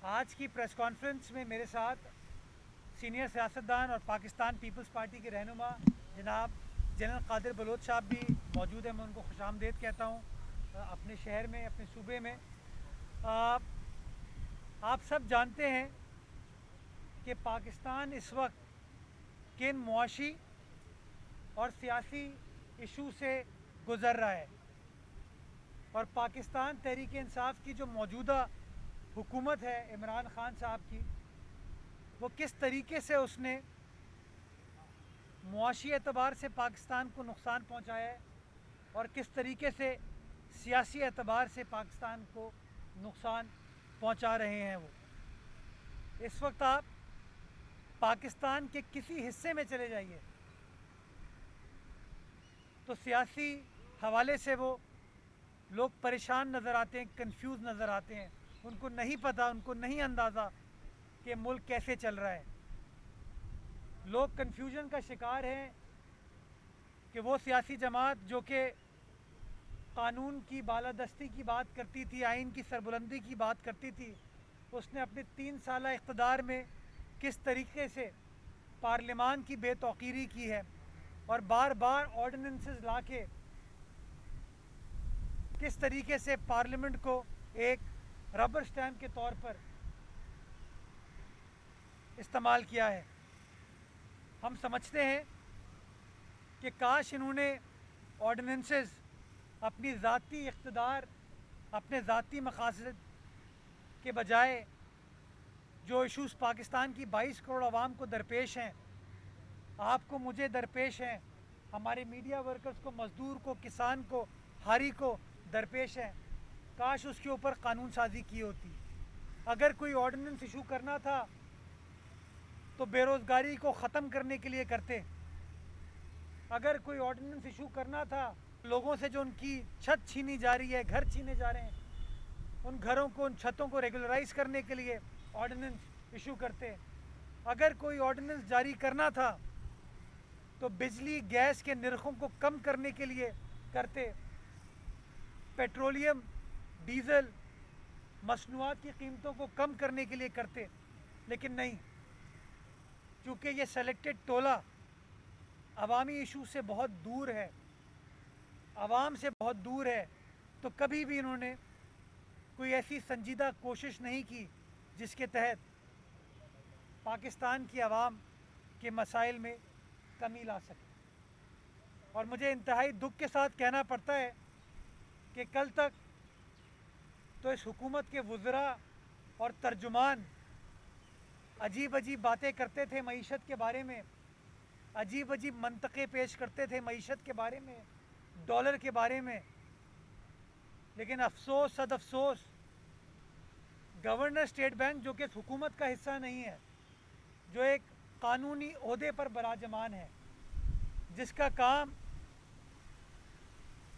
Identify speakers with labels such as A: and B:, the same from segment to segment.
A: آج کی press conference میں میرے ساتھ سینئر سیاستدان اور پاکستان پیپلز پارٹی کے رہنما جناب جنرل قادر بلوچ صاحب بھی موجود ہیں. میں ان کو خوش آمدید کہتا ہوں اپنے شہر میں, اپنے صوبے میں. آپ سب جانتے ہیں کہ پاکستان اس وقت کن معاشی اور سیاسی ایشو سے گزر رہا ہے, اور پاکستان تحریک انصاف کی جو موجودہ حکومت ہے عمران خان صاحب کی, وہ کس طریقے سے اس نے معاشی اعتبار سے پاکستان کو نقصان پہنچایا ہے اور کس طریقے سے سیاسی اعتبار سے پاکستان کو نقصان پہنچا رہے ہیں. وہ اس وقت آپ پاکستان کے کسی حصے میں چلے جائیے تو سیاسی حوالے سے وہ لوگ پریشان نظر آتے ہیں, کنفیوز نظر آتے ہیں. ان کو نہیں پتہ, ان کو نہیں اندازہ کہ ملک کیسے چل رہا ہے. لوگ کنفیوژن کا شکار ہیں کہ وہ سیاسی جماعت جو کہ قانون کی بالادستی کی بات کرتی تھی, آئین کی سربلندی کی بات کرتی تھی, اس نے اپنے 3 سالہ اقتدار میں کس طریقے سے پارلیمان کی بے توقیری کی ہے اور بار بار آرڈیننسز لا کے کس طریقے سے پارلیمنٹ کو ایک ربر سٹیمپ کے طور پر استعمال کیا ہے. ہم سمجھتے ہیں کہ کاش انہوں نے آرڈیننسز اپنی ذاتی اقتدار, اپنے ذاتی مقاصد کے بجائے جو ایشوز پاکستان کی 22 کروڑ عوام کو درپیش ہیں, آپ کو, مجھے درپیش ہیں, ہمارے میڈیا ورکرز کو, مزدور کو, کسان کو, ہاری کو درپیش ہیں, کاش اس کے اوپر قانون سازی کی ہوتی. اگر کوئی آرڈیننس ایشو کرنا تھا تو بے روزگاری کو ختم کرنے کے لیے کرتے. اگر کوئی آرڈیننس ایشو کرنا تھا لوگوں سے جو ان کی چھت چھینی جا رہی ہے, گھر چھینے جا رہے ہیں, ان گھروں کو, ان چھتوں کو ریگولرائز کرنے کے لیے آرڈیننس ایشو کرتے. اگر کوئی آرڈیننس جاری کرنا تھا تو بجلی گیس کے نرخوں کو کم کرنے کے لیے کرتے, پیٹرولیم, ڈیزل, مصنوعات کی قیمتوں کو کم کرنے کے لیے کرتے. لیکن نہیں, چونکہ یہ سلیکٹڈ ٹولہ عوامی ایشو سے بہت دور ہے, عوام سے بہت دور ہے, تو کبھی بھی انہوں نے کوئی ایسی سنجیدہ کوشش نہیں کی جس کے تحت پاکستان کی عوام کے مسائل میں کمی لا سکے. اور مجھے انتہائی دکھ کے ساتھ کہنا پڑتا ہے کہ کل تک تو اس حکومت کے وزراء اور ترجمان عجیب عجیب باتیں کرتے تھے معیشت کے بارے میں, عجیب عجیب منطقے پیش کرتے تھے معیشت کے بارے میں, ڈالر کے بارے میں. لیکن افسوس, صد افسوس, گورنر اسٹیٹ بینک جو کہ اس حکومت کا حصہ نہیں ہے, جو ایک قانونی عہدے پر براجمان ہے, جس کا کام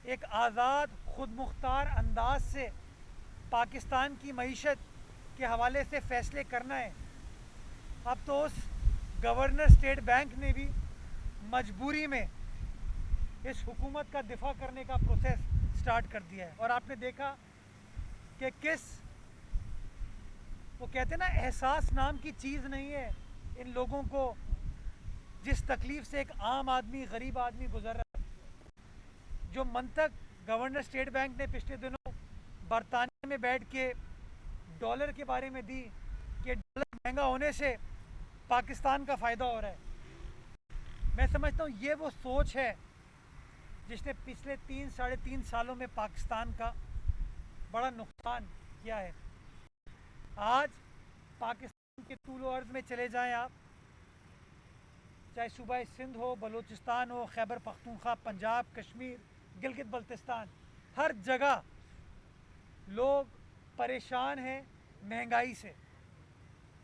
A: ایک آزاد خود مختار انداز سے پاکستان کی معیشت کے حوالے سے فیصلے کرنا ہے, اب تو اس گورنر اسٹیٹ بینک نے بھی مجبوری میں اس حکومت کا دفاع کرنے کا پروسیس سٹارٹ کر دیا ہے. اور آپ نے دیکھا کہ وہ کہتے ہیں نا, احساس نام کی چیز نہیں ہے ان لوگوں کو, جس تکلیف سے ایک عام آدمی, غریب آدمی گزر رہا ہے. جو منطق گورنر اسٹیٹ بینک نے پچھلے دنوں برطانیہ میں بیٹھ کے ڈالر کے بارے میں دی کہ ڈالر مہنگا ہونے سے پاکستان کا فائدہ ہو رہا ہے, میں سمجھتا ہوں یہ وہ سوچ ہے جس نے پچھلے 3-3.5 سالوں میں پاکستان کا بڑا نقصان کیا ہے. آج پاکستان کے طول و عرض میں چلے جائیں آپ, چاہے صوبہ سندھ ہو, بلوچستان ہو, خیبر پختونخوا, پنجاب, کشمیر, گلگت بلتستان, ہر جگہ لوگ پریشان ہیں مہنگائی سے,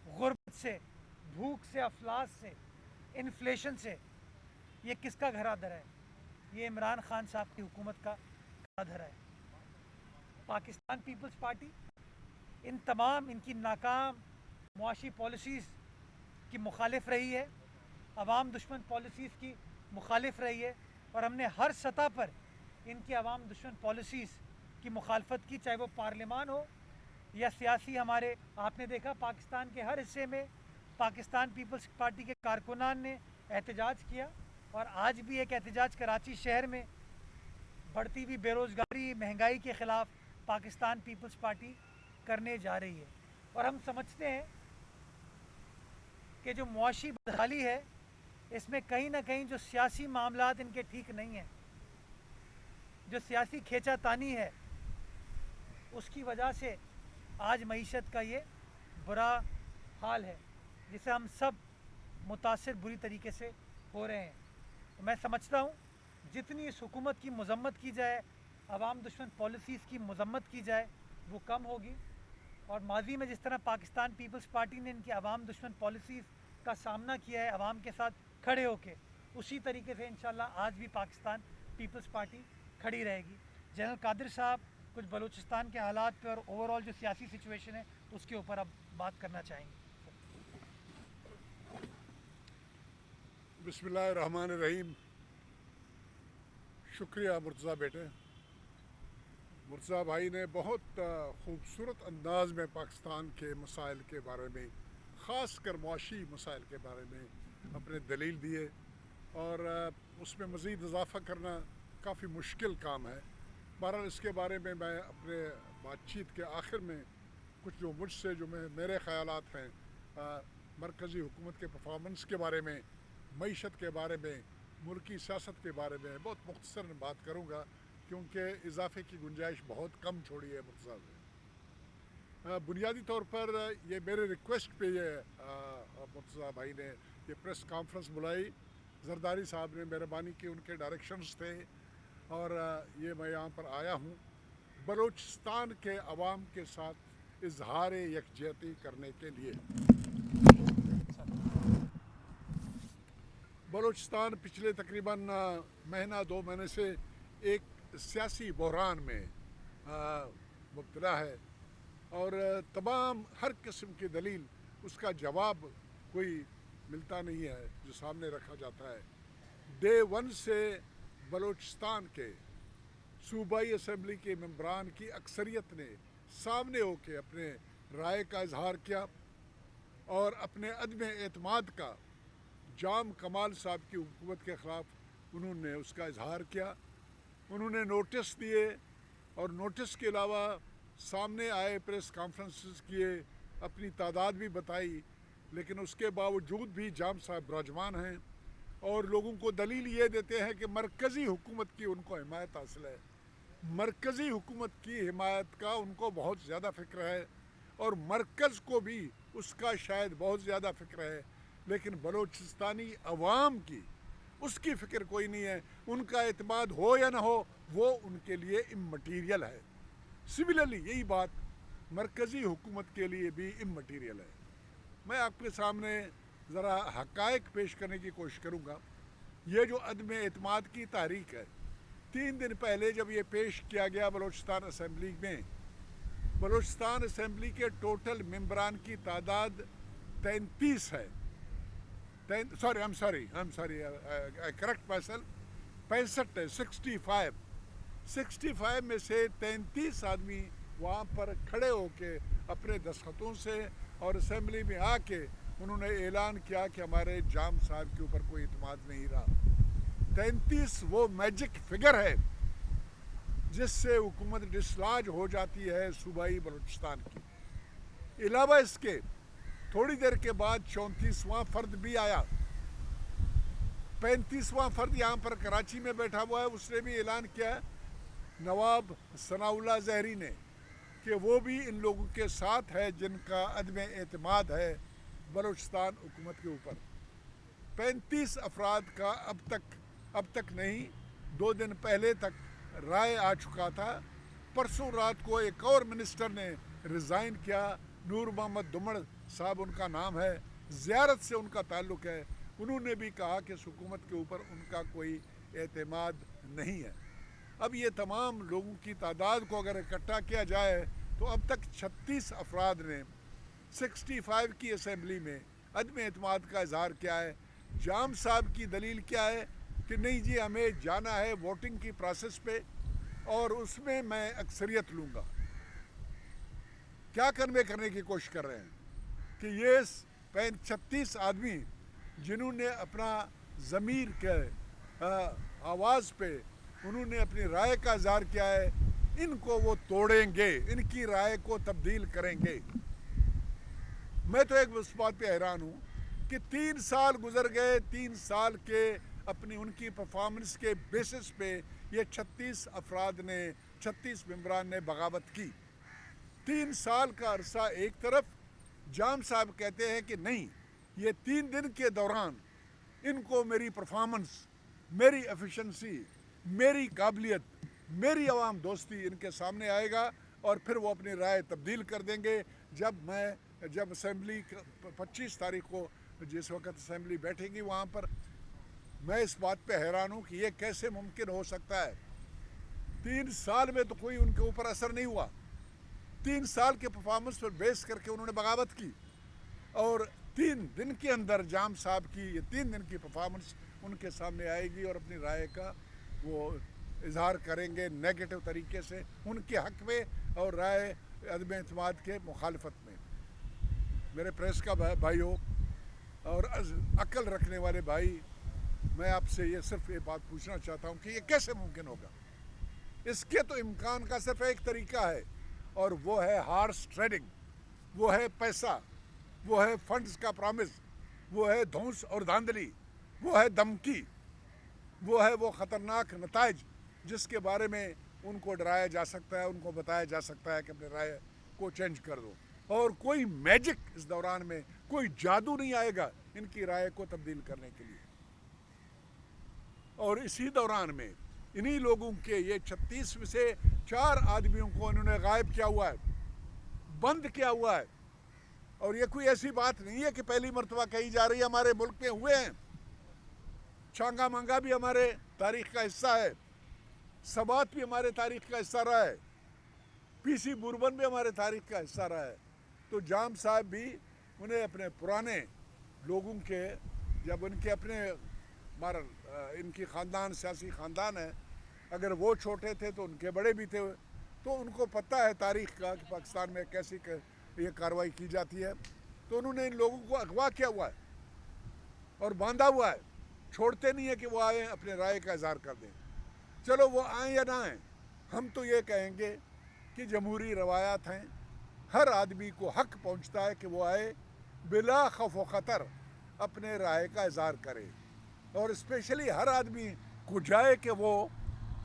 A: غربت سے, بھوک سے, افلاس سے, انفلیشن سے. یہ کس کا گھر آدھر ہے؟ یہ عمران خان صاحب کی حکومت کا گھر ہے. پاکستان پیپلز پارٹی ان تمام, ان کی ناکام معاشی پالیسیز کی مخالف رہی ہے, عوام دشمن پالیسیز کی مخالف رہی ہے, اور ہم نے ہر سطح پر ان کی عوام دشمن پالیسیز کی مخالفت کی, چاہے وہ پارلیمان ہو या सियासी हमारे, आपने देखा पाकिस्तान के हर हिस्से में पाकिस्तान पीपल्स पार्टी के कारकुनान ने एहतजाज किया, और आज भी एक एहतजाज कराची शहर में बढ़ती हुई बेरोज़गारी, महंगाई के ख़िलाफ़ पाकिस्तान पीपल्स पार्टी करने जा रही है। और हम समझते हैं कि जो मुआशी बदहाली है, इसमें कहीं ना कहीं जो सियासी मामलात इनके ठीक नहीं हैं, जो सियासी खींचातानी है, उसकी वजह से आज मईशत का ये बुरा हाल है, जिसे हम सब मुतासिर बुरी तरीके से हो रहे हैं। तो मैं समझता हूँ जितनी इस हुकूमत की मजम्मत की जाए, अवाम दुश्मन पॉलिसीज़ की मजम्मत की जाए, वो कम होगी। और माजी में जिस तरह पाकिस्तान पीपल्स पार्टी ने इनकी अवाम दुश्मन पॉलिसीज़ का सामना किया है अवाम के साथ खड़े होके, उसी तरीके से इंशाल्लाह आज भी पाकिस्तान पीपल्स पार्टी खड़ी रहेगी। जनरल कादिर साहब कुछ बलूचिस्तान के हालात पे और ओवरऑल जो सियासी सिचुएशन है उसके ऊपर अब बात करना चाहेंगे।
B: बिस्मिल्लाहिर्रहमानिर्रहीम। शुक्रिया मुर्तज़ा बेटे। मुर्तज़ा भाई ने बहुत ख़ूबसूरत अंदाज में पाकिस्तान के मसाइल के बारे में, ख़ास कर मुआशी मसाइल के बारे में अपने दलील दिए, और उसमें मज़ीद इजाफ़ा करना काफ़ी मुश्किल काम है। बहरहाल इसके बारे में मैं अपने बातचीत के आखिर में कुछ जो मुझसे जो मेरे ख़यालात हैं मरकज़ी हुकूमत के परफॉर्मेंस के बारे में, मईशत के बारे में, मुल्की सियासत के बारे में बहुत मुख्तसरन बात करूँगा, क्योंकि इजाफे की गुंजाइश बहुत कम छोड़ी है मुर्तज़ा ने। बुनियादी तौर पर ये मेरे रिक्वेस्ट पे ये मुर्तज़ा भाई ने ये प्रेस कॉन्फ्रेंस बुलाई। जरदारी साहब ने मेहरबानी की, उनके डायरेक्शंस थे, और ये मैं यहाँ पर आया हूँ बलूचिस्तान के अवाम के साथ इजहार यकजहती करने के लिए। बलूचिस्तान पिछले तकरीबन महीना 2 महीने से एक सियासी बहरान में मुब्तला है, और तमाम हर किस्म की दलील उसका जवाब कोई मिलता नहीं है जो सामने रखा जाता है। डे 1 से बलूचिस्तान के सूबाई असम्बली के मेंबरान की अक्सरियत ने सामने होकर अपने राय का इजहार किया, और अपने अदम एतमाद का जाम कमाल साहब की हुकूमत के ख़िलाफ़ उन्होंने उसका इजहार किया। उन्होंने नोटिस दिए, और नोटिस के अलावा सामने आए, प्रेस कॉन्फ्रेंसेस किए, अपनी तादाद भी बताई, लेकिन उसके बावजूद भी जाम साहब विराजमान हैं और लोगों को दलील ये देते हैं कि मरकज़ी हुकूमत की उनको हिमायत हासिल है। मरकज़ी हुकूमत की हिमायत का उनको बहुत ज़्यादा फ़िक्र है, और मरकज़ को भी उसका शायद बहुत ज़्यादा फ़िक्र है, लेकिन बलूचिस्तानी अवाम की उसकी फ़िक्र कोई नहीं है। उनका एतमाद हो या ना हो, वो उनके लिए इममटीरियल है। सिमिलरली यही बात मरकज़ी हुकूमत के लिए भी इममटीरियल है। मैं आपके सामने ज़रा हक़ाइक़ पेश करने की कोशिश करूँगा। ये जो अदम एतमाद की तारीख है, 3 दिन पहले जब ये पेश किया गया बलूचिस्तान असम्बली में, बलूचिस्तान असम्बली के टोटल मेंबरान की तादाद 33 है। करेक्ट माइसेल्फ, 65 है, 65 में से 33 आदमी वहाँ पर खड़े होके अपने दस्तखतों से और असम्बली में आके उन्होंने ऐलान किया कि हमारे जाम साहब के ऊपर कोई इत्मीनान नहीं रहा। 33 वो मैजिक फिगर है जिससे हुकूमत डिसलॉज हो जाती है सूबाई बलूचिस्तान की। अलावा इसके थोड़ी देर के बाद 34वां फर्द भी आया। 35वां फर्द यहाँ पर कराची में बैठा हुआ है, उसने भी ऐलान किया, नवाब सनाउल्लाह ज़हरी ने, कि वो भी इन लोगों के साथ है जिनका अदम एतमाद है बलूचिस्तान हुकूमत के ऊपर। 35 अफराद का अब तक नहीं, 2 दिन पहले तक राय आ चुका था। परसों रात को एक और मिनिस्टर ने रिज़ाइन किया, नूर मोहम्मद दुमड़ साहब उनका नाम है, ज़ियारत से उनका ताल्लुक़ है। उन्होंने भी कहा कि इस हुकूमत के ऊपर उनका कोई एतमाद नहीं है। अब ये तमाम लोगों की तादाद को अगर इकट्ठा किया जाए तो अब तक 36 अफराद ने 65 की असम्बली में अदम एतमाद का इजहार किया है। जाम साहब की दलील क्या है कि नहीं जी, हमें जाना है वोटिंग की प्रोसेस पे और उसमें मैं अक्सरियत लूँगा। क्या कन्वे करने की कोशिश कर रहे हैं कि ये 36 आदमी जिन्होंने अपना ज़मीर के आवाज़ पे उन्होंने अपनी राय का इज़हार किया है, इनको वो तोड़ेंगे, इनकी राय को तब्दील करेंगे। मैं तो एक उस बात पे हैरान हूँ कि 3 साल गुजर गए, 3 साल के अपनी उनकी परफॉर्मेंस के बेसिस पे ये 36 अफराद ने, 36 मेंबरान ने बगावत की। 3 साल का अरसा एक तरफ, जाम साहब कहते हैं कि नहीं, ये 3 दिन के दौरान इनको मेरी परफॉर्मेंस, मेरी एफिशिएंसी, मेरी काबिलियत, मेरी अवाम दोस्ती इनके सामने आएगा और फिर वो अपनी राय तब्दील कर देंगे। जब असेंबली 25 तारीख को जिस वक्त असेंबली बैठेगी वहाँ पर, मैं इस बात पे हैरान हूँ कि ये कैसे मुमकिन हो सकता है। 3 साल में तो कोई उनके ऊपर असर नहीं हुआ। 3 साल के परफॉर्मेंस पर बेस करके उन्होंने बगावत की और 3 दिन के अंदर जाम साहब की ये 3 दिन की परफॉर्मेंस उनके सामने आएगी और अपनी राय का वो इजहार करेंगे नेगेटिव तरीके से उनके हक में और राय अदम एतमाद के मुखालफत में। मेरे प्रेस का भाइयों और अक्ल रखने वाले भाई, मैं आपसे ये सिर्फ ये बात पूछना चाहता हूँ कि ये कैसे मुमकिन होगा। इसके तो इम्कान का सिर्फ एक तरीका है और वो है हॉर्स ट्रेडिंग, वो है पैसा, वो है फंड्स का प्रॉमिस, वो है धौंस और धांधली, वो है धमकी, वो है वो ख़तरनाक नताइज जिसके बारे में उनको डराया जा सकता है, उनको बताया जा सकता है कि अपने राय को चेंज कर दो। और कोई मैजिक इस दौरान में, कोई जादू नहीं आएगा इनकी राय को तब्दील करने के लिए। और इसी दौरान में इन्हीं लोगों के ये 36 में से 4 आदमियों को इन्होंने गायब किया हुआ है, बंद किया हुआ है। और ये कोई ऐसी बात नहीं है कि पहली मर्तबा कही जा रही है, हमारे मुल्क में हुए हैं। चांगा मांगा भी हमारे तारीख का हिस्सा है, सबात भी हमारे तारीख का हिस्सा रहा है, पीसी बुरबन भी हमारे तारीख का हिस्सा रहा है। तो जाम साहब भी उन्हें अपने पुराने लोगों के, जब उनके अपने इनकी ख़ानदान सियासी ख़ानदान है, अगर वो छोटे थे तो उनके बड़े भी थे, तो उनको पता है तारीख़ का कि पाकिस्तान में कैसी ये कार्रवाई की जाती है। तो उन्होंने इन लोगों को अगवा किया हुआ है और बांधा हुआ है, छोड़ते नहीं है कि वो आए अपने राय का इजहार कर दें। चलो वो आए या ना आए, हम तो ये कहेंगे कि जमहूरी रवायात हैं, हर आदमी को हक पहुंचता है कि वो आए बिला खौफ व ख़तर अपने राय का इजहार करे। और स्पेशली हर आदमी को जाए कि वो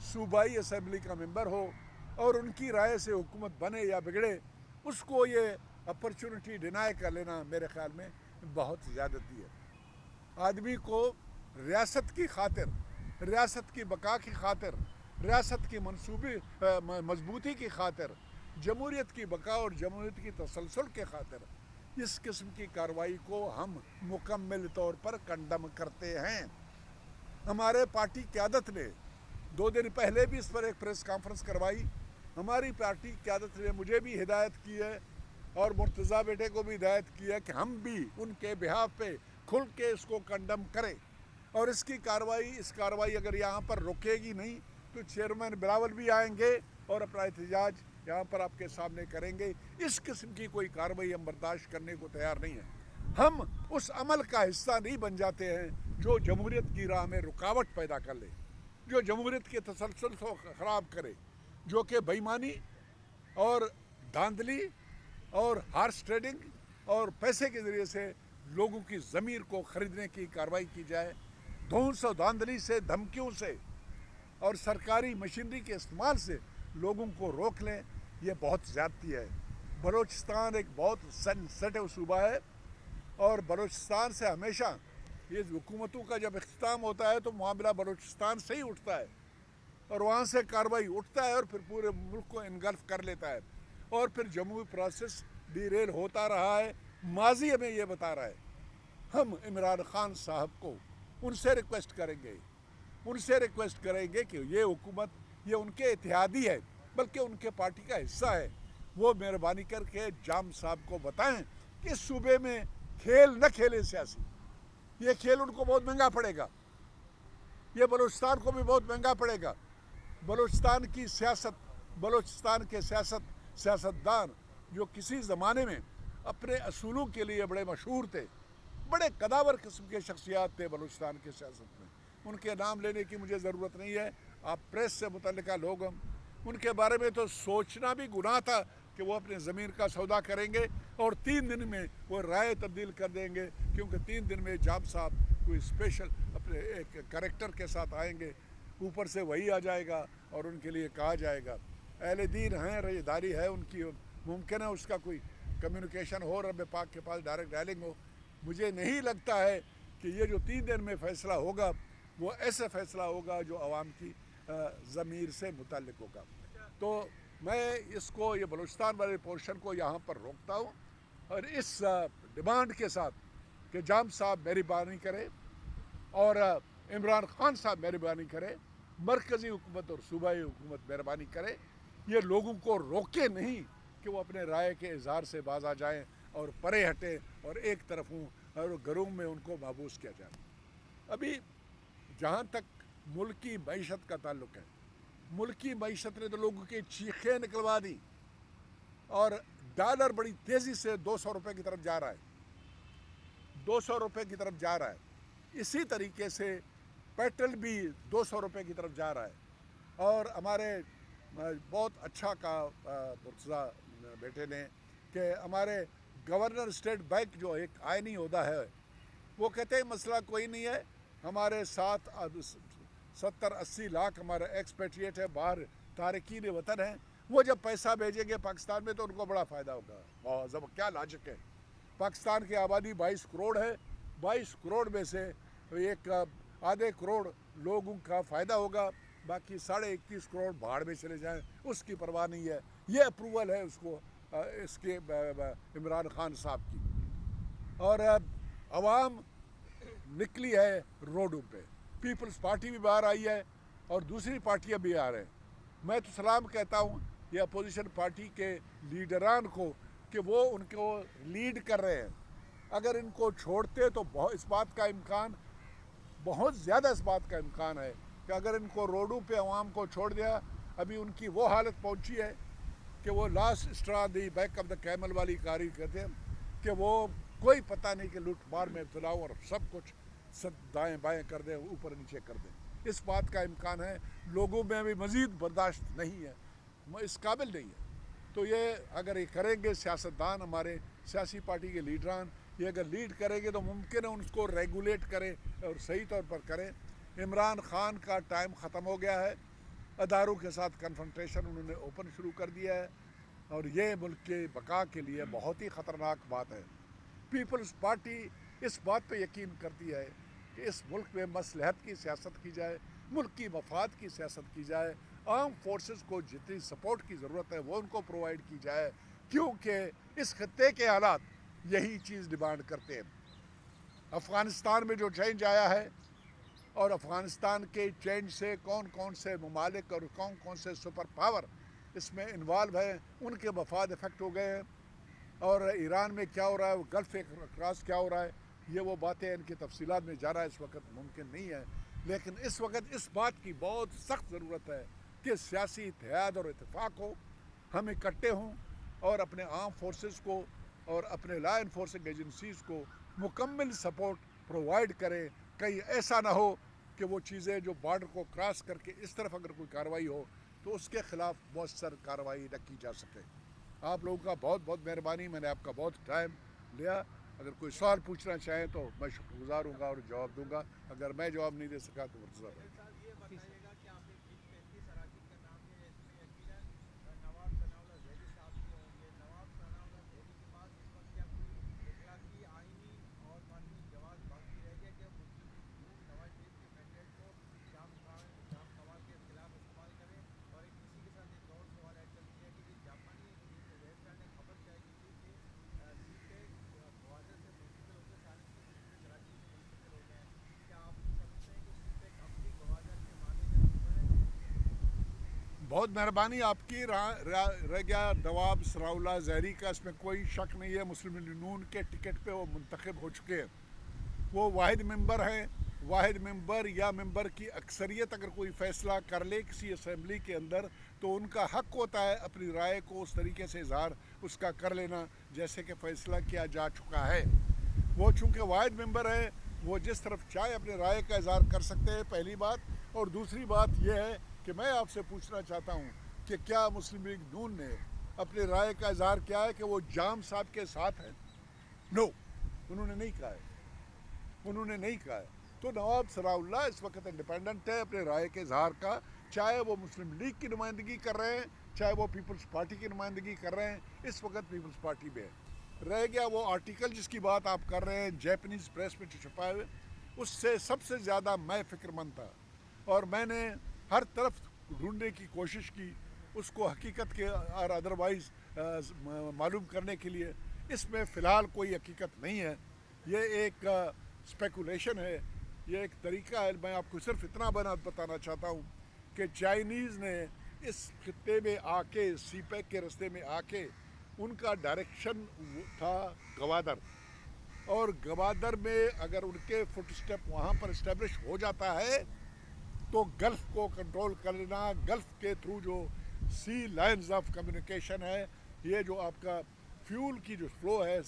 B: सूबाई असम्बली का मेंबर हो और उनकी राय से हुकूमत बने या बिगड़े, उसको ये अपॉर्चुनिटी डिनाई कर लेना मेरे ख्याल में बहुत ज़्यादती है। आदमी को रियासत की खातिर, रियासत की बका की खातिर, रियासत की मनसूबी मजबूती की खातिर, जमहूरियत की बका और जमहूरियत की तसलसल के खातिर इस किस्म की कार्रवाई को हम मुकम्मल तौर पर कंडम करते हैं। हमारे पार्टी क़यादत ने 2 दिन पहले भी इस पर एक प्रेस कॉन्फ्रेंस करवाई। हमारी पार्टी क़यादत ने मुझे भी हिदायत की है और मुर्तज़ा बेटे को भी हिदायत की है कि हम भी उनके बिहाफ पे खुल के इसको कंडम करें। और इसकी कार्रवाई अगर यहाँ पर रुकेगी नहीं तो चेयरमैन बिलावल भी आएंगे और अपना एहतजाज यहाँ पर आपके सामने करेंगे। इस किस्म की कोई कार्रवाई हम बर्दाश्त करने को तैयार नहीं है। हम उस अमल का हिस्सा नहीं बन जाते हैं जो जमहूरियत की राह में रुकावट पैदा कर ले, जो जमहूरियत के तसलसल को ख़राब करे, जो कि बेईमानी और धांधली और हॉर्स ट्रेडिंग और पैसे के ज़रिए से लोगों की ज़मीर को ख़रीदने की कार्रवाई की जाए। धौंस और धांधली से, धमकियों से और सरकारी मशीनरी के इस्तेमाल से लोगों को रोक लें, ये बहुत ज़्यादती है। बलूचिस्तान एक बहुत सेंसिटिव सूबा है और बलूचिस्तान से हमेशा ये हुकूमतों का जब इख्तिताम होता है तो मामला बलूचिस्तान से ही उठता है और वहाँ से कार्रवाई उठता है और फिर पूरे मुल्क को इनगल्फ कर लेता है और फिर जम्मू प्रोसेस डीरेल होता रहा है। माजी हमें ये बता रहा है। हम इमरान खान साहब को उनसे रिक्वेस्ट करेंगे कि ये हुकूमत, ये उनके इत्तेहादी है, बल्कि उनके पार्टी का हिस्सा है। वो मेहरबानी करके जाम साहब को बताएं कि इस सूबे में खेल न खेले सियासी। ये खेल उनको बहुत महंगा पड़ेगा, ये बलूचिस्तान को भी बहुत महंगा पड़ेगा। बलूचिस्तान की सियासत, बलूचिस्तान के सियासतदान जो किसी ज़माने में अपने असूलों के लिए बड़े मशहूर थे, बड़े कदावर किस्म के शख्सियात थे बलूचिस्तान की सियासत में। उनके नाम लेने की मुझे ज़रूरत नहीं है, आप प्रेस से मुतल्लिका लोग हम, उनके बारे में तो सोचना भी गुनाह था कि वो अपने ज़मीन का सौदा करेंगे और 3 दिन में वो राय तब्दील कर देंगे, क्योंकि 3 दिन में जाम साहब कोई स्पेशल अपने एक करैक्टर के साथ आएंगे, ऊपर से वही आ जाएगा और उनके लिए कहा जाएगा अहले दीन हैं, रज़ेदारी है उनकी, मुमकिन है उसका कोई कम्युनिकेशन हो, रब पाक के पास डायरेक्ट डायलिंग हो। मुझे नहीं लगता है कि ये जो 3 दिन में फ़ैसला होगा वो ऐसा फ़ैसला होगा जो आवाम की ज़मीर से मुतल्लिक होगा। तो मैं इसको, ये बलूचिस्तान वाले पोर्शन को यहाँ पर रोकता हूँ और इस डिमांड के साथ कि जाम साहब मेहरबानी करें और इमरान खान साहब मेहरबानी करें, मरकज़ी हुकूमत और सूबाई हुकूमत मेहरबानी करे, ये लोगों को रोके नहीं कि वो अपने राय के इजहार से बाज आ जाएँ और परे हटें और एक तरफ हों और घरों में उनको महबूस किया जाए। अभी जहाँ तक मुल्की मईशत का ताल्लुक़ है, मुल्की मईशत ने तो लोगों की चीखें निकलवा दी और डॉलर बड़ी तेज़ी से 200 रुपये की तरफ जा रहा है, 200 रुपये की तरफ जा रहा है। इसी तरीके से पेट्रोल भी 200 रुपये की तरफ जा रहा है। और हमारे बहुत अच्छा कहा मुर्तज़ा बेटे ने कि हमारे गवर्नर स्टेट बैंक जो एक आइनी ओहदा है, वो कहते हैं मसला कोई नहीं है, हमारे साथ 70-80 लाख हमारे एक्सपेट्रिएट है, बाहर तारकीन वतन हैं, वो जब पैसा भेजेंगे पाकिस्तान में तो उनको बड़ा फ़ायदा होगा। और जब क्या लॉजिक है, पाकिस्तान की आबादी 22 करोड़ है, 22 करोड़ में से एक आधे करोड़ लोगों का फ़ायदा होगा, बाकी 21.5 करोड़ बाहर में चले जाएं, उसकी परवाह नहीं है। ये अप्रूवल है उसको इसके इमरान खान साहब की। और अवाम निकली है रोडों पे, पीपल्स पार्टी भी बाहर आई है और दूसरी पार्टियां भी आ रहे हैं। मैं तो सलाम कहता हूँ ये अपोजिशन पार्टी के लीडरान को कि वो उनको लीड कर रहे हैं। अगर इनको छोड़ते तो इस बात का इम्कान, बहुत ज़्यादा इस बात का इम्कान है कि अगर इनको रोडों पे अवाम को छोड़ दिया, अभी उनकी वो हालत पहुंची है कि वो last straw the back of the camel वाली कारी कहते हैं कि वो कोई पता नहीं कि लूट मार में इब्तला हो और सब कुछ दाएँ बाएँ कर दें, ऊपर नीचे कर दें। इस बात का इम्कान है, लोगों में अभी मज़ीद बर्दाश्त नहीं है, इस काबिल नहीं है। तो ये अगर ये करेंगे सियासतदान, हमारे सियासी पार्टी के लीडरान, ये अगर लीड करेंगे तो मुमकिन है उनको रेगुलेट करें और सही तौर पर करें। इमरान खान का टाइम ख़त्म हो गया है, अदारों के साथ कन्फ्रंटेशन उन्होंने ओपन शुरू कर दिया है और ये मुल्क के बका के लिए बहुत ही ख़तरनाक बात है। पीपल्स पार्टी इस बात पे यकीन करती है कि इस मुल्क में मसलहत की सियासत की जाए, मुल्क की मफाद की सियासत की जाए, आर्म फोर्सेस को जितनी सपोर्ट की ज़रूरत है वो उनको प्रोवाइड की जाए, क्योंकि इस खत्ते के हालात यही चीज़ डिमांड करते हैं। अफ़गानिस्तान में जो चेंज आया है और अफ़गानिस्तान के चेंज से कौन कौन से ममालिक और कौन कौन से सुपर पावर इसमें इन्वॉल्व हैं, उनके मफाद इफ़ेक्ट हो गए हैं। और ईरान में क्या हो रहा है, वो गल्फ़ क्रॉस क्या हो रहा है, ये वो बातें इनकी तफसीलात में जाना इस वक्त मुमकिन नहीं है। लेकिन इस वक्त इस बात की बहुत सख्त ज़रूरत है कि सियासी इत्तेहाद और इत्तेफाक हो, हम इकट्ठे हों और अपने आर्म फोर्सेस को और अपने लॉ इन्फोर्सिंग एजेंसीज़ को मुकम्मल सपोर्ट प्रोवाइड करें। कहीं ऐसा ना हो कि वो चीज़ें जो बॉर्डर को क्रॉस करके इस तरफ अगर कोई कार्रवाई हो तो उसके ख़िलाफ़ मौसर कार्रवाई न की जा सके। आप लोगों का बहुत बहुत मेहरबानी, मैंने आपका बहुत टाइम लिया। अगर कोई सवाल पूछना चाहें तो मैं शुक्रगुज़ार हूँगा और जवाब दूँगा, अगर मैं जवाब नहीं दे सका तो मुर्तज़ा। बहुत मेहरबानी आपकी। रह गया नवाब सनाउल्लाह ज़हरी का, इसमें कोई शक नहीं है, मुस्लिम लीग नून के टिकट पे वो मुंतखब हो चुके हैं वो वाहिद मेंबर हैं। वाहिद मेंबर या मेंबर की अक्सरियत अगर कोई फ़ैसला कर ले किसी असम्बली के अंदर तो उनका हक़ होता है अपनी राय को उस तरीके से इजहार उसका कर लेना जैसे कि फ़ैसला किया जा चुका है। वो चूँकि वाहिद मेंबर है, वो जिस तरफ चाहे अपने राय का इजहार कर सकते हैं, पहली बात। और दूसरी बात यह है कि मैं आपसे पूछना चाहता हूँ कि क्या मुस्लिम लीग नून ने अपने राय का इजहार किया है कि वो जाम साहब के साथ है? नो, उन्होंने नहीं कहा है, उन्होंने नहीं कहा है। तो नवाब सराउल्लाह इस वक्त इंडिपेंडेंट है अपने राय के इजहार का, चाहे वो मुस्लिम लीग की नुमाइंदगी कर रहे हैं, चाहे वो पीपल्स पार्टी की नुमाइंदगी कर रहे हैं। इस वक्त पीपल्स पार्टी में है। रह गया वो आर्टिकल जिसकी बात आप कर रहे हैं जैपनीज़ प्रेस में छुपाए हुए, उससे सबसे ज़्यादा मैं फ़िक्रमंद था और मैंने हर तरफ ढूंढने की कोशिश की उसको हकीकत के और अदरवाइज़ मालूम करने के लिए। इसमें फ़िलहाल कोई हकीकत नहीं है, ये एक स्पेकुलेशन है, ये एक तरीका है। मैं आपको सिर्फ इतना बताना चाहता हूँ कि चाइनीज़ ने इस खित्ते में आके सीपैक के रास्ते में आके उनका डायरेक्शन था गवादर, और गवादर में अगर उनके फुट स्टेप वहाँ पर इस्टेब्लिश हो जाता है तो गल्फ़ को कंट्रोल कर लेना, गल्फ़ के थ्रू जो सी लाइन्स ऑफ कम्युनिकेशन है, ये जो आपका फ्यूल की जो फ्लो है,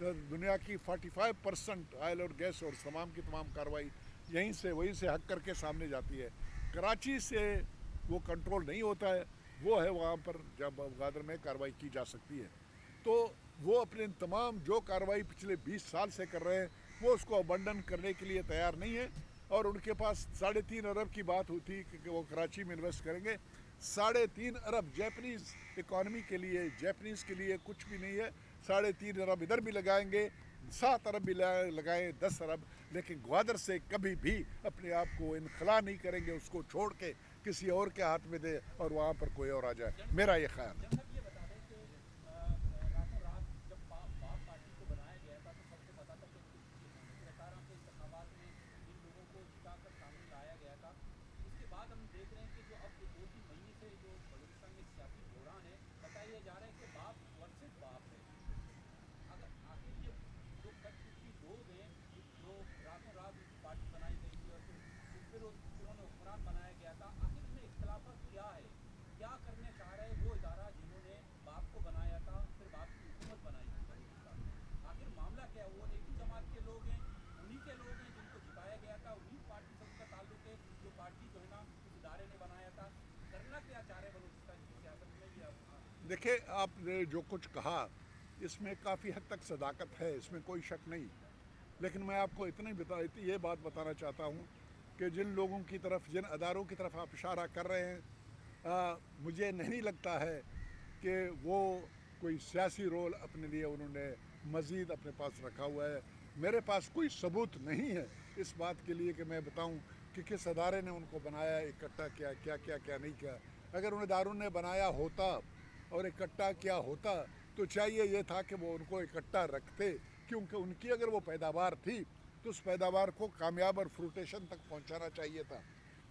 B: दुनिया की 45% ऑयल और गैस और तमाम की तमाम कार्रवाई यहीं से वहीं से हक करके सामने जाती है। कराची से वो कंट्रोल नहीं होता है, वो है वहाँ पर जब गवादर में कार्रवाई की जा सकती है। तो वो अपने तमाम जो कार्रवाई पिछले 20 साल से कर रहे हैं वो उसको अबंडन करने के लिए तैयार नहीं है। और उनके पास 3.5 अरब की बात हुई थी कि वो कराची में इन्वेस्ट करेंगे। 3.5 अरब जैपनीज़ इकॉनमी के लिए, जैपनीज़ के लिए कुछ भी नहीं है। 3.5 अरब इधर भी लगाएंगे, 7 अरब भी लगाएं, 10 अरब, लेकिन ग्वादर से कभी भी अपने आप को इनखला नहीं करेंगे, उसको छोड़ के किसी और के हाथ में दे और वहाँ पर कोई और आ जाए, मेरा ये ख्याल है। देखिए, आपने जो कुछ कहा इसमें काफ़ी हद तक सदाकत है, इसमें कोई शक नहीं। लेकिन मैं आपको ये बात बताना चाहता हूँ कि जिन लोगों की तरफ, जिन अदारों की तरफ आप इशारा कर रहे हैं, मुझे नहीं लगता है कि वो कोई सियासी रोल अपने लिए उन्होंने मज़ीद अपने पास रखा हुआ है। मेरे पास कोई सबूत नहीं है इस बात के लिए कि मैं बताऊं कि किस अदारे ने उनको बनाया, इकट्ठा किया, क्या क्या क्या नहीं किया। अगर उन अदारों ने बनाया होता और इकट्ठा किया होता तो चाहिए ये था कि वो उनको इकट्ठा रखते, क्योंकि उनकी अगर वो पैदावार थी तो उस पैदावार को कामयाब और फ्रूटेशन तक पहुंचाना चाहिए था।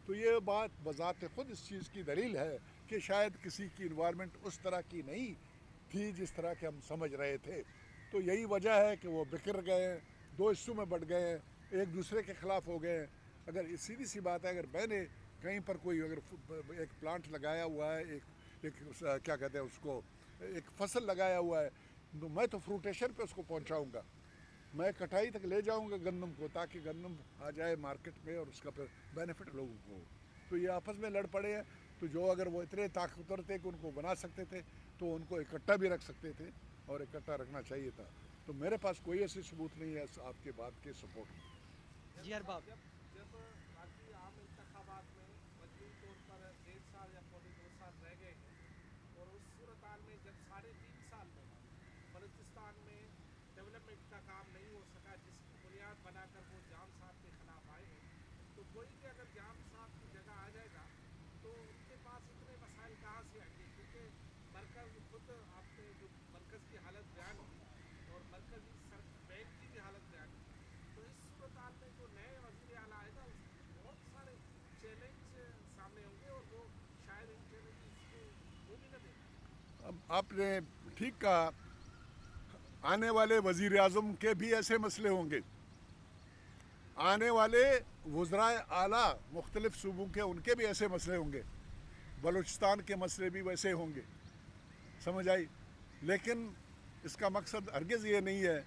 B: तो ये बात बज़ात ख़ुद इस चीज़ की दलील है कि शायद किसी की इन्वायरमेंट उस तरह की नहीं थी जिस तरह के हम समझ रहे थे। तो यही वजह है कि वो बिखर गए, दो हिस्सों में बढ़ गए, एक दूसरे के ख़िलाफ़ हो गए। अगर सीधी सी बात है, अगर मैंने कहीं पर कोई अगर एक प्लांट लगाया हुआ है, एक क्या कहते हैं उसको, एक फसल लगाया हुआ है, तो मैं तो फ्रूटेशन पे उसको पहुंचाऊंगा, मैं कटाई तक ले जाऊंगा गंदम को, ताकि गंदम आ जाए मार्केट में और उसका फिर बेनिफिट लोगों को। तो ये आपस में लड़ पड़े हैं। तो जो अगर वो इतने ताकतवर थे कि उनको बना सकते थे तो उनको इकट्ठा भी रख सकते थे और इकट्ठा रखना चाहिए था। तो मेरे पास कोई ऐसी सबूत नहीं है आपके बात के सपोर्ट में।
A: जी अरबाब,
C: जब बाकी आम इंतखाबात में मजमूई तौर पर 1.5 साल या 2.25 साल रह गए हैं और उस सूरत हाल में जब 3.5 साल में बलूचिस्तान में डेवलपमेंट का काम नहीं हो सका जिसकी बुनियाद बनाकर वो जाम साहब के खिलाफ आए हैं, तो कोई भी अगर जाम साहब की जगह आ जाएगा तो उनके पास इतने मसाइल कहाँ से आएंगे, क्योंकि मरकज़ खुद आपने जो मरकज़ की हालत बयान की और मरकज़ी बैंक की भी हालत बयान की, तो इस सूरत हाल में जो नए वज़ीर आला आएगा उसको बहुत सारे चैलेंज सामने होंगे और वो शायद इन चैलेंजेस को वो भी न दे पाए।
B: अब आपने ठीक कहा, आने वाले वज़ीर आज़म के भी ऐसे मसले होंगे आने वाले वज़राए आला मुख्तलिफ सूबों के, उनके भी ऐसे मसले होंगे, बलूचिस्तान के मसले भी वैसे होंगे, समझ आई। लेकिन इसका मकसद हरगिज़ ये नहीं है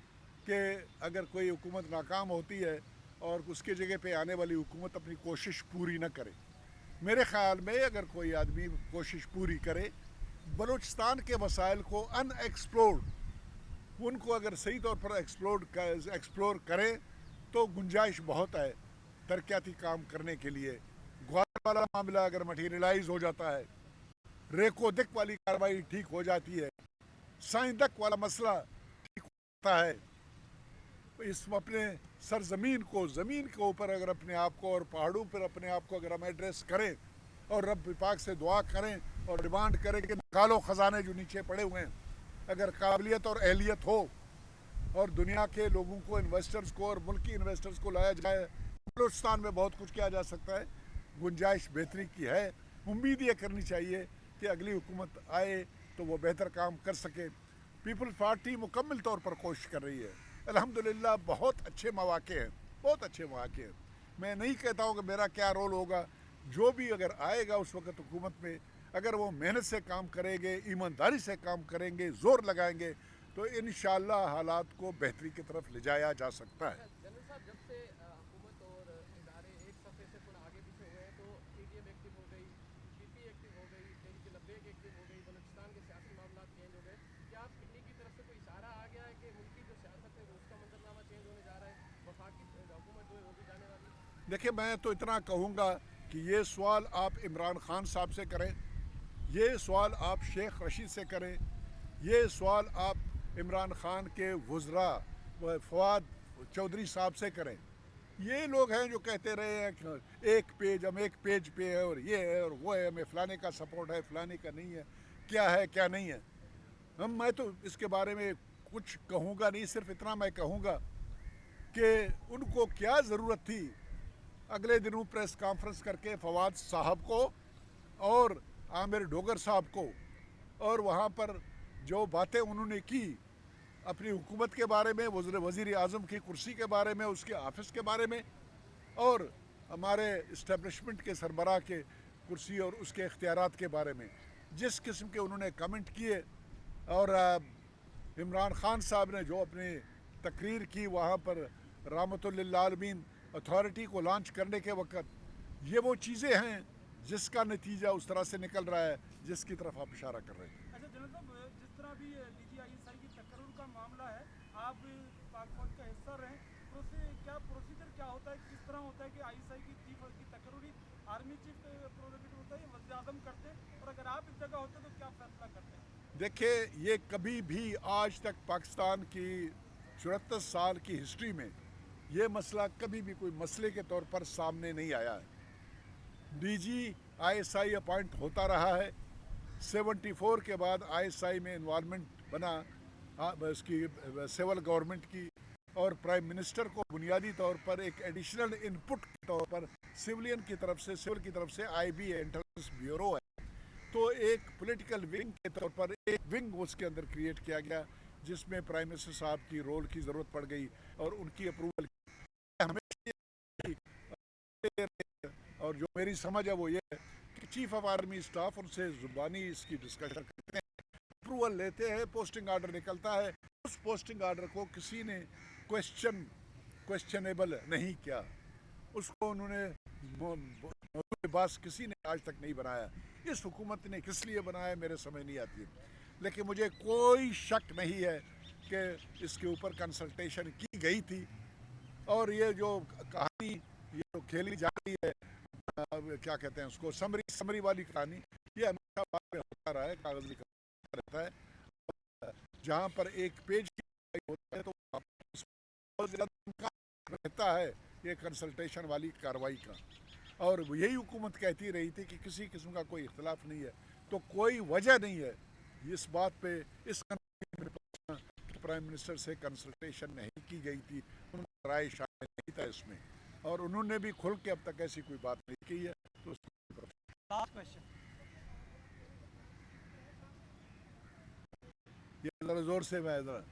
B: कि अगर कोई हुकूमत नाकाम होती है और उसकी जगह पे आने वाली हुकूमत अपनी कोशिश पूरी न करे। मेरे ख़्याल में अगर कोई आदमी कोशिश पूरी करे, बलूचिस्तान के मसाइल को अनएक्सप्लोर्ड, उनको अगर सही तौर पर एक्सप्लोर करें तो गुंजाइश बहुत है तरक्याती काम करने के लिए। ग्वादर वाला मामला अगर मटीरियलाइज हो जाता है, रेको दिक वाली कार्रवाई ठीक हो जाती है, साइंदक वाला मसला ठीक होता है, इस अपने सरजमीन को, ज़मीन के ऊपर अगर अपने आप को और पहाड़ों पर अपने आप को अगर हम एड्रेस करें और रब पाक से दुआ करें और डिमांड करें कि निकालो ख़जाने जो नीचे पड़े हुए हैं, अगर काबिलियत और अहलियत हो और दुनिया के लोगों को, इन्वेस्टर्स को और मुल्की इन्वेस्टर्स को लाया जाए, बलूचिस्तान में बहुत कुछ किया जा सकता है। गुंजाइश बेहतरी की है। उम्मीद ये करनी चाहिए कि अगली हुकूमत आए तो वो बेहतर काम कर सके। पीपल्स पार्टी मुकम्मल तौर पर कोशिश कर रही है। अल्हम्दुलिल्लाह बहुत अच्छे मौके हैं, बहुत अच्छे मौके हैं। मैं नहीं कहता हूँ कि मेरा क्या रोल होगा, जो भी अगर आएगा उस वक्त हुकूमत में, अगर वो मेहनत से काम करेंगे, ईमानदारी से काम करेंगे, ज़ोर लगाएंगे, तो इंशाअल्लाह हालात को बेहतरी की तरफ ले जाया जा सकता है।
D: जनरल साहब, जब से हुकूमत और इदारे एक सफ़े से थोड़ा आगे पीछे हुए हैं, तो पीडीएम एक्टिव हो गई, पीपी एक्टिव हो गई, तहरीक लब्बैक एक्टिव हो गई, बलूचिस्तान के सियासी मामला चेंज हो गए। क्या आप पिन्नी की तरफ से कोई इशारा आ गया है कि मुल्की जो सियासत है उसका मंजरनामा चेंज होने जा रहा है, वफाकी हुकूमत जो है वो भी जाने वाली है?
B: देखिए, मैं तो इतना कहूँगा कि ये सवाल आप इमरान खान साहब से करें, ये सवाल आप शेख रशीद से करें, ये सवाल आप इमरान खान के वज़रा फवाद चौधरी साहब से करें। ये लोग हैं जो कहते रहे हैं कि हम एक पेज पे है और ये है और वो है, हमें फ़लाने का सपोर्ट है, फ़लाने का नहीं है, क्या है क्या नहीं है। मैं तो इसके बारे में कुछ कहूँगा नहीं, सिर्फ इतना मैं कहूँगा कि उनको क्या ज़रूरत थी अगले दिनों प्रेस कॉन्फ्रेंस करके फवाद साहब को और आमिर डोगर साहब को, और वहाँ पर जो बातें उन्होंने की अपनी हुकूमत के बारे में, वज़ीर आज़म की कुर्सी के बारे में, उसके ऑफिस के बारे में, और हमारे इस्टेब्लिशमेंट के सरबराह के कुर्सी और उसके इख्तियारात के बारे में जिस किस्म के उन्होंने कमेंट किए, और इमरान खान साहब ने जो अपनी तकरीर की वहाँ पर रहमतुल लिल आलमीन अथॉरिटी को लॉन्च करने के वक्त, ये वो चीज़ें हैं जिसका नतीजा उस तरह से निकल रहा है जिसकी तरफ आप इशारा कर रहे हैं।
E: अच्छा जनरल साहब, जिस तरह भी DGISI की तकर्रुर का मामला है, आप पाक फौज का हिस्सा रहे, प्रोसीजर क्या होता है, किस तरह होता है कि ISI की चीफ की तकर्रुरी आर्मी चीफ प्रोहिबिट होता है या वज़ीर आज़म करते हैं, और अगर आप इस जगह होते तो क्या फैसला करते हैं?
B: देखिए, ये कभी भी आज तक पाकिस्तान की 74 साल की हिस्ट्री में ये मसला कभी भी कोई मसले के तौर पर सामने नहीं आया है। DGISI अपॉइंट होता रहा है। 74 के बाद ISI में इन्वॉल्वमेंट बना इसकी सिविल गवर्नमेंट की, और प्राइम मिनिस्टर को बुनियादी तौर पर एक एडिशनल इनपुट के तौर पर सिविल की तरफ से IB है, इंटेलिजेंस ब्यूरो है, तो एक पॉलिटिकल विंग के तौर पर एक विंग उसके अंदर क्रिएट किया गया जिसमें प्राइम मिनिस्टर साहब की रोल की ज़रूरत पड़ गई और उनकी अप्रूवल हमेशा। और जो मेरी समझ है वो ये है कि चीफ ऑफ आर्मी स्टाफ उनसे ज़ुबानी इसकी डिस्कशन करते हैं, अप्रूवल लेते हैं, पोस्टिंग आर्डर निकलता है। उस पोस्टिंग आर्डर को किसी ने क्वेश्चनेबल नहीं किया, उसको उन्होंने बस किसी ने आज तक नहीं बनाया। इस हुकूमत ने किस लिए बनाया मेरे समझ नहीं आती, लेकिन मुझे कोई शक नहीं है कि इसके ऊपर कंसल्टेशन की गई थी। और ये जो कहानी ये जो खेली जा रही है, क्या कहते हैं उसको, समरी वाली कहानी, ये हमेशा बाद में होता रहा है, कागज लिखा रहता है। जहाँ पर एक पेज होता है तो रहता है ये कंसल्टेशन वाली कार्रवाई का। और यही हुकूमत कहती रही थी कि किसी किस्म का कोई इख्तलाफ नहीं है, तो कोई वजह नहीं है इस बात पे इस प्राइम मिनिस्टर से कंसल्टेशन नहीं की गई थी, उनका राय शामिल नहीं था इसमें, और उन्होंने भी खुल के अब तक ऐसी कोई बात नहीं की है। तो
A: लास्ट क्वेश्चन,
B: ये ज़रा ज़ोर से मैं ज़रा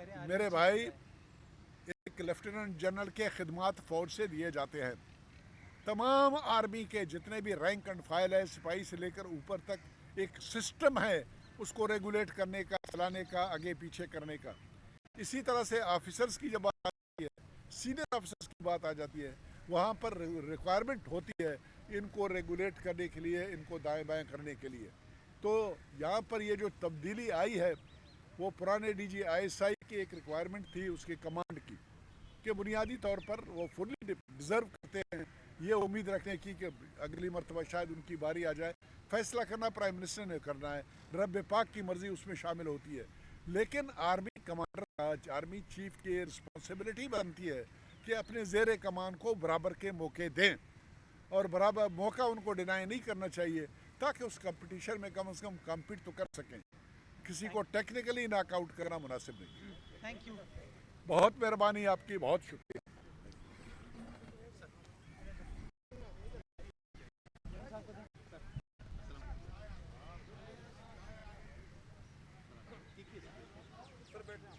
A: करें आर्मी
B: मेरे
A: चीफ
B: भाई
A: क्या है?
B: एक लेफ्टिनेंट जनरल के खिदमात फौज से दिए जाते हैं। तमाम आर्मी के जितने भी रैंक एंड फाइल है, सिपाही से लेकर ऊपर तक एक सिस्टम है उसको रेगुलेट करने का, चलाने का, आगे पीछे करने का। इसी तरह से ऑफिसर्स की जब बात आती है, सीनियर ऑफिसर्स की बात आ जाती है, वहाँ पर रिक्वायरमेंट होती है इनको रेगुलेट करने के लिए, इनको दाएं बाएं करने के लिए। तो यहाँ पर ये जो तब्दीली आई है वो पुराने डीजी आईएसआई की एक रिक्वायरमेंट थी उसके कमांड की, कि बुनियादी तौर पर वो फुल्ली डिजर्व करते हैं ये उम्मीद रखने की कि अगली मरतबा शायद उनकी बारी आ जाए। फैसला करना प्राइम मिनिस्टर ने करना है, रब पाक की मर्जी उसमें शामिल होती है। लेकिन आर्मी कमांडर का, आर्मी चीफ की रिस्पॉन्सिबिलिटी बनती है कि अपने ज़ेर कमान को बराबर के मौके दें और बराबर मौका उनको डिनाई नहीं करना चाहिए, ताकि उस कंपटीशन में कम से कम कम्पीट तो कर सकें। किसी को टेक्निकली नॉकआउट करना मुनासिब नहीं।
A: Thank you.
B: बहुत मेहरबानी आपकी, बहुत शुक्रिया।